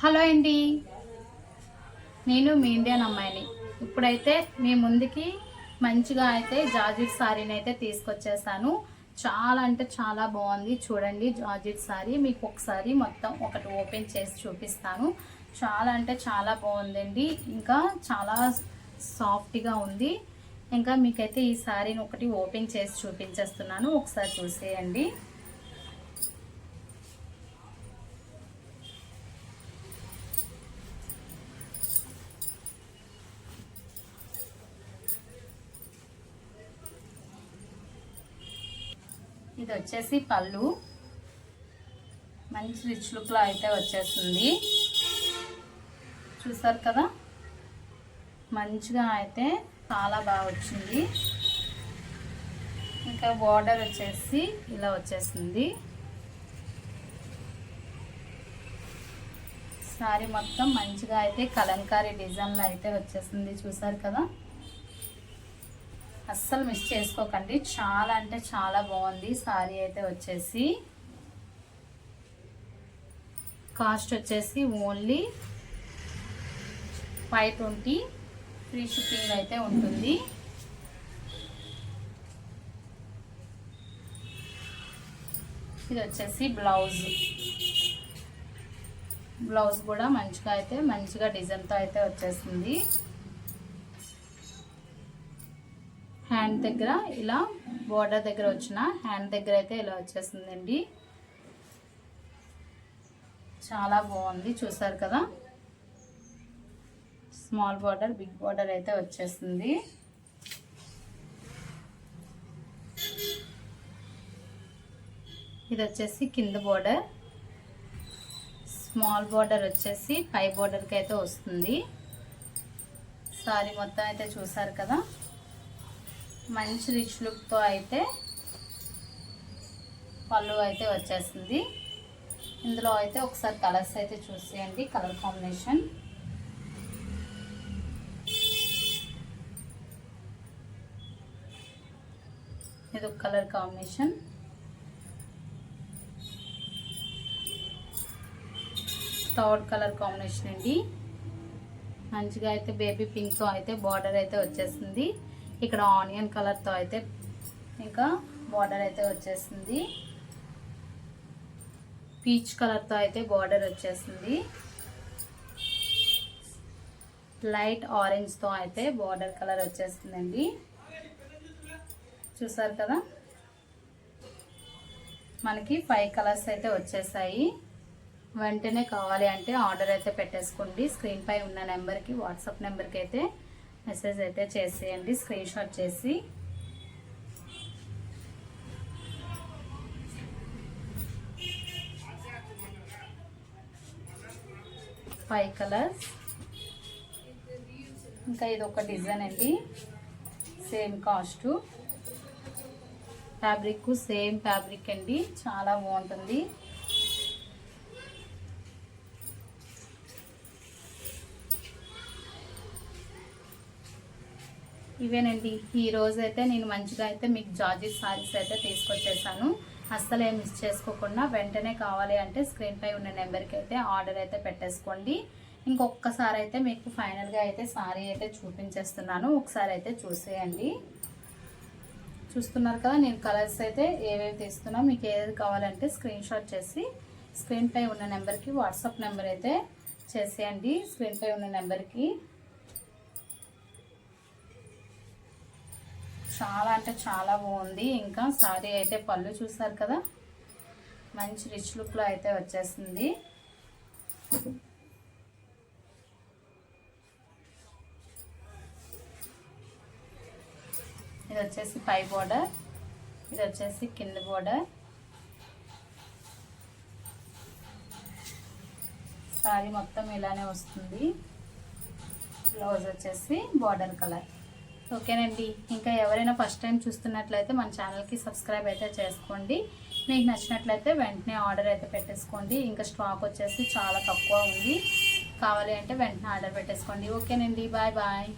Hello అండి, నేను మీ Indian అమ్మాయిని. ఇప్పుడైతే మీ ముందుకి మంచిగా అయితే జార్జెట్ సారీని అయితే తీసుకొచ్చేసాను. చాలా అంటే చాలా బాగుంది. చూడండి, జార్జెట్ సారీ మీకు ఒకసారి మొత్తం ఒకటి ఓపెన్ చేసి చూపిస్తాను. చాలా అంటే చాలా బాగుందండి. ఇంకా చాలా సాఫ్ట్గా ఉంది. ఇంకా మీకైతే ఈ సారీని ఒకటి ఓపెన్ చేసి చూపించేస్తున్నాను, ఒకసారి చూసేయండి. ఇది వచ్చేసి పళ్ళు, మంచి రిచ్ లుక్లో అయితే వచ్చేస్తుంది. చూసారు కదా, మంచిగా అయితే చాలా బాగా వచ్చింది. ఇంకా బార్డర్ వచ్చేసి ఇలా వచ్చేసింది. సారీ మొత్తం మంచిగా అయితే కలంకారీ డిజైన్లో అయితే వచ్చేసింది. చూసారు కదా, అస్సలు మిస్ చేసుకోకండి. చాలా అంటే చాలా బాగుంది. సారీ అయితే వచ్చేసి కాస్ట్ వచ్చేసి ఓన్లీ 520, ఫ్రీ షిప్పింగ్ అయితే ఉంటుంది. ఇది వచ్చేసి బ్లౌజ్ కూడా మంచిగా డిజైన్తో అయితే వచ్చేసింది. హ్యాండ్ దగ్గర ఇలా బోర్డర్ దగ్గర వచ్చిన హ్యాండ్ దగ్గర అయితే ఇలా వచ్చేసిందండి. చాలా బాగుంది. చూసారు కదా, స్మాల్ బార్డర్ బిగ్ బార్డర్ అయితే వచ్చేసింది. ఇది వచ్చేసి కింద బార్డర్, స్మాల్ బార్డర్ వచ్చేసి పై బార్డర్కి అయితే వస్తుంది. సారీ మొత్తం అయితే చూసారు కదా, మంచి రిచ్ లుక్తో అయితే పళ్ళు అయితే వచ్చేస్తుంది. ఇందులో అయితే ఒకసారి కలర్స్ అయితే చూసేయండి, కలర్ కాంబినేషన్. ఇది ఒక colour combination. Third colour combination అండి. మంచిగా అయితే బేబీ పింక్తో అయితే బార్డర్ అయితే వచ్చేసింది. ఇక్కడ ఆనియన్ కలర్తో అయితే ఇంకా బార్డర్ అయితే వచ్చేసింది. పీచ్ కలర్తో అయితే బార్డర్ వచ్చేసింది. లైట్ ఆరెంజ్తో అయితే బార్డర్ కలర్ వచ్చేస్తుందండి. చూసారు కదా, మనకి 5 కలర్స్ అయితే వచ్చేసాయి. వెంటనే కావాలి అంటే ఆర్డర్ అయితే పెట్టేసుకోండి. స్క్రీన్ పై ఉన్న నెంబర్కి, వాట్సాప్ నెంబర్కి అయితే మెసేజ్ అయితే చేసేయండి, స్క్రీన్ షాట్ చేసి. Five colours. ఇంకా ఇది ఒక డిజైన్ అండి, same cost, fabric same fabric అండి. చాలా బాగుంటుంది. ఇవేనండి ఈరోజు అయితే నేను మంచిగా అయితే మీకు జార్జెట్ సారీస్ అయితే తీసుకొచ్చేసాను. అస్సలు ఏం మిస్ చేసుకోకుండా వెంటనే కావాలి అంటే స్క్రీన్ పై ఉన్న నెంబర్కి అయితే ఆర్డర్ అయితే పెట్టేసుకోండి. ఇంకొకసారి అయితే మీకు ఫైనల్గా అయితే సారీ అయితే చూపించేస్తున్నాను, ఒకసారి అయితే చూసేయండి. చూస్తున్నారు కదా, నేను కలర్స్ అయితే ఏవేవి తీస్తున్నా, మీకు ఏది కావాలంటే స్క్రీన్ షాట్ చేసి స్క్రీన్ పై ఉన్న నెంబర్కి వాట్సాప్ నెంబర్ అయితే చేసేయండి. స్క్రీన్ పై ఉన్న నెంబర్కి చాలా అంటే చాలా బాగుంది. ఇంకా సారీ అయితే పళ్ళు చూసారు కదా, మంచి రిచ్ లుక్లో అయితే వచ్చేసింది. ఇది వచ్చేసి పై బోర్డర్, ఇది వచ్చేసి కింద బోర్డర్. సారీ మొత్తం ఇలానే వస్తుంది. బ్లౌజ్ వచ్చేసి బార్డర్ కలర్. ఓకేనండి, ఇంకా ఎవరైనా ఫస్ట్ టైం చూస్తున్నట్లయితే మన ఛానల్కి సబ్స్క్రైబ్ అయితే చేసుకోండి. మీకు నచ్చినట్లయితే వెంటనే ఆర్డర్ అయితే పెట్టేసుకోండి. ఇంకా స్టాక్ వచ్చేసి చాలా తక్కువ ఉంది, కావాలి అంటే వెంటనే ఆర్డర్ పెట్టేసుకోండి. ఓకేనండి, బాయ్ బాయ్.